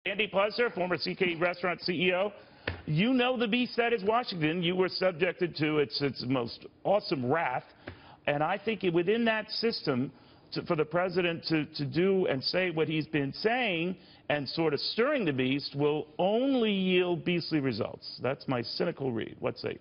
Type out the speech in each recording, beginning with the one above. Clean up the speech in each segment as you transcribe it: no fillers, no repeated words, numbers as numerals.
Andy Puzder, former CK restaurant CEO. You know the beast that is Washington. You were subjected to its most awesome wrath. And I think within that system, for the president to do and say what he's been saying and sort of stirring the beast will only yield beastly results. That's my cynical read. What say you?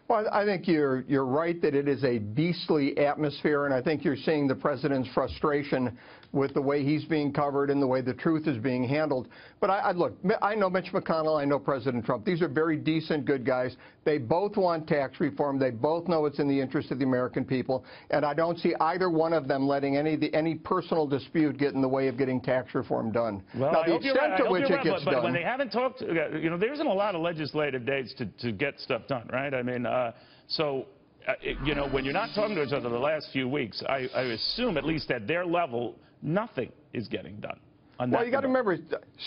Well, I think you're right that it is a beastly atmosphere, and I think you're seeing the president's frustration with the way he's being covered and the way the truth is being handled. But look, I know Mitch McConnell, I know President Trump. These are very decent, good guys. They both want tax reform. They both know it's in the interest of the American people, and I don't see either one of them letting any personal dispute get in the way of getting tax reform done. Well, now, the extent to which it gets done. But when they haven't talked, you know, there isn't a lot of legislative days to get stuff done, right? I mean, you know, when you're not talking to each other the last few weeks, I assume, at least at their level, nothing is getting done. Well, you got to remember,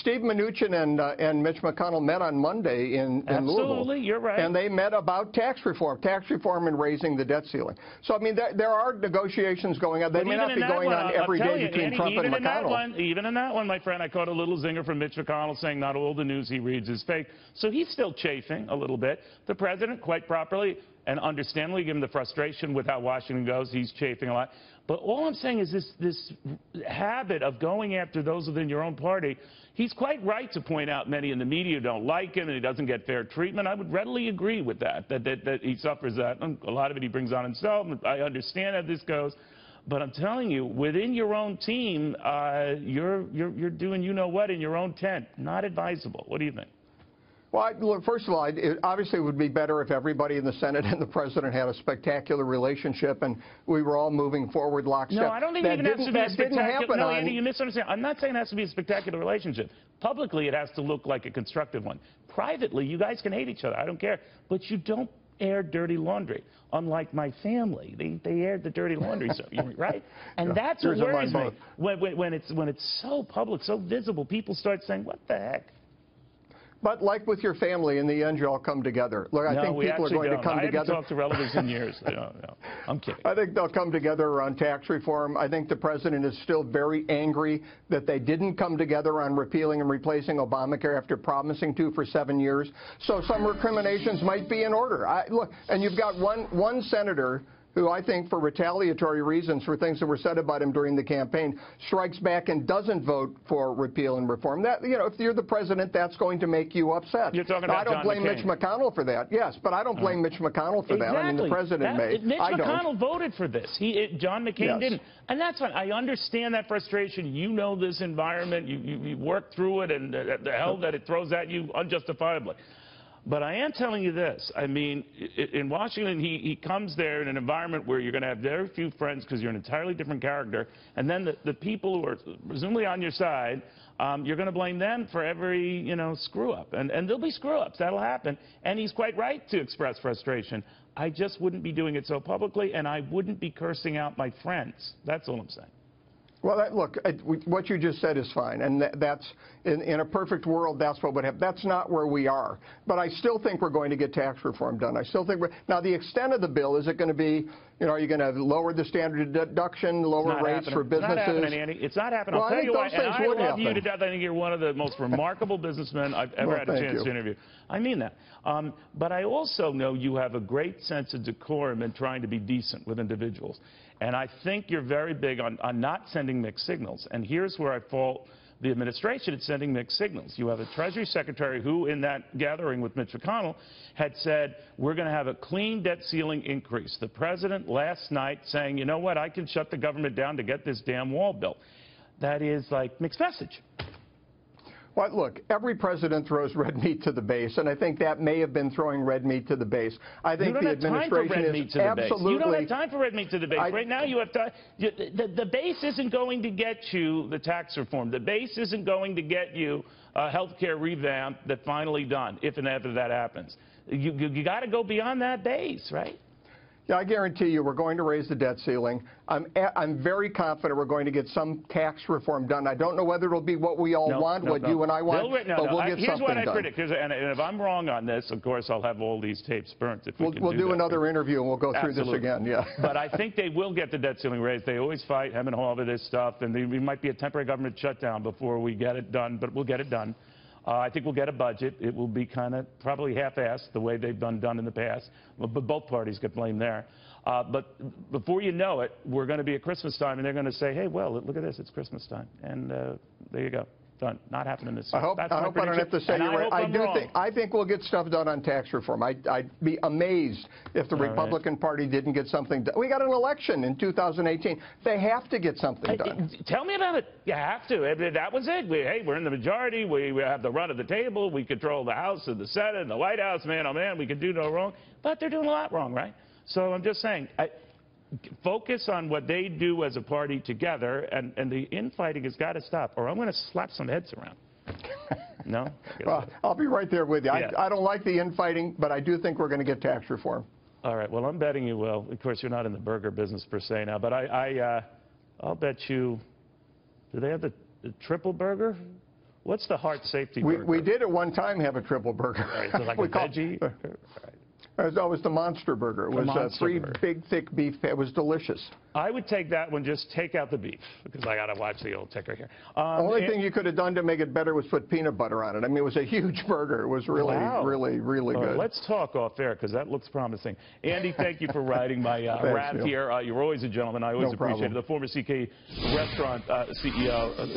Steve Mnuchin and Mitch McConnell met on Monday in Louisville. Absolutely, you're right. And they met about tax reform and raising the debt ceiling. So, I mean, there are negotiations going on. They may not be going on every day between Trump and McConnell. Even in that one, my friend, I caught a little zinger from Mitch McConnell saying not all the news he reads is fake. So he's still chafing a little bit. The president, quite properly and understandably, given the frustration with how Washington goes, he's chafing a lot. But all I'm saying is this habit of going after those within your own party, he's quite right to point out many in the media don't like him and he doesn't get fair treatment. I would readily agree with that he suffers that. A lot of it he brings on himself. I understand how this goes. But I'm telling you, within your own team, you're doing you-know-what in your own tent. Not advisable. What do you think? Well, look, first of all, it obviously would be better if everybody in the Senate and the president had a spectacular relationship and we were all moving forward lockstep. No, I don't think it even has to be a spectacular. No, Andy, you misunderstand. I'm not saying it has to be a spectacular relationship. Publicly, it has to look like a constructive one. Privately, you guys can hate each other. I don't care. But you don't air dirty laundry. Unlike my family, they aired the dirty laundry, so, right? And that's what worries me. When it's so public, so visible, people start saying, what the heck? But like with your family, in the end, you all come together. Look, I think people are going to come together. I haven't talked to relatives in years. No, I'm kidding. I think they'll come together on tax reform. I think the president is still very angry that they didn't come together on repealing and replacing Obamacare after promising to for 7 years. So some recriminations might be in order. Look, and you've got one senator who I think for retaliatory reasons for things that were said about him during the campaign strikes back and doesn't vote for repeal and reform. That, you know, if you're the president, that's going to make you upset. You're talking about I don't blame Mitch McConnell for that. Yes, but I don't blame Mitch McConnell for that. I mean, the president may. Mitch McConnell voted for this. John McCain didn't. And that's fine. I understand that frustration. You know this environment. You work through it, and the hell that it throws at you unjustifiably. But I am telling you this. I mean, in Washington, he comes there in an environment where you're going to have very few friends because you're an entirely different character. And then the people who are presumably on your side, you're going to blame them for every, screw-up. And there'll be screw-ups. That'll happen. And he's quite right to express frustration. I just wouldn't be doing it so publicly, and I wouldn't be cursing out my friends. That's all I'm saying. Well, look, what you just said is fine, and that's, in a perfect world, that's what would happen. That's not where we are. But I still think we're going to get tax reform done. I still think now the extent of the bill, is it going to be, are you going to lower the standard deduction, lower rates for businesses? It's not happening, Andy. It's not happening. I'll tell you why, and I love you to death. I think you're one of the most remarkable businessmen I've ever had a chance to interview. I mean that. But I also know you have a great sense of decorum in trying to be decent with individuals. And I think you're very big on not sending mixed signals. And here's where I fault the administration at sending mixed signals. You have a Treasury Secretary who, in that gathering with Mitch McConnell, had said, we're going to have a clean debt ceiling increase. The president last night saying, you know what, I can shut the government down to get this damn wall built. That is like mixed message. Well, look, every president throws red meat to the base, and I think that may have been throwing red meat to the base. I think the administration is absolutely... You don't have time for red meat to the base. Right now you have time. The base isn't going to get you the tax reform. The base isn't going to get you a health care revamp that's finally done, if and after that happens. You got to go beyond that base, right? Yeah, I guarantee you we're going to raise the debt ceiling. I'm very confident we're going to get some tax reform done. I don't know whether it'll be what we all want, what you and I want, but we'll get Here's something what I done. predict. And if I'm wrong on this, of course, I'll have all these tapes burnt. If we We'll do that. another interview and we'll go through this again. Yeah. But I think they will get the debt ceiling raised. They always fight hem and haw over this stuff, and we might be a temporary government shutdown before we get it done, but we'll get it done. I think we'll get a budget. It will be kind of probably half-assed the way they've done in the past, but both parties get blamed there. But before you know it, we're going to be at Christmas time, and they're going to say, hey, well, look at this, it's Christmas time. And there you go. Done. Not happening this year. I hope I don't have to say you're right. I think we'll get stuff done on tax reform. I'd be amazed if the Republican Party didn't get something done. We got an election in 2018. They have to get something done. Tell me about it. You have to. That was it. Hey, we're in the majority. We have the run of the table. We control the House and the Senate and the White House. Man, oh, man, we can do no wrong. But they're doing a lot wrong, right? So I'm just saying, focus on what they do as a party together, and the infighting has got to stop, or I'm going to slap some heads around. No? Well, I'll be right there with you. Yeah. I don't like the infighting, but I do think we're going to get tax reform. All right. Well, I'm betting you will. Of course, you're not in the burger business per se now, but I'll bet you. Do they have the triple burger? What's the heart safety burger? We did at one time have a triple burger. All right, so like a veggie? All right. It was the Monster Burger. It was three big, thick beef. It was delicious. I would take that one. Just take out the beef, because I got to watch the old ticker here. The only thing you could have done to make it better was put peanut butter on it. I mean, it was a huge burger. It was really, really good. Let's talk off air, because that looks promising. Andy, thank you for riding my rap here. You're always a gentleman. I always appreciate it. The former CK restaurant CEO.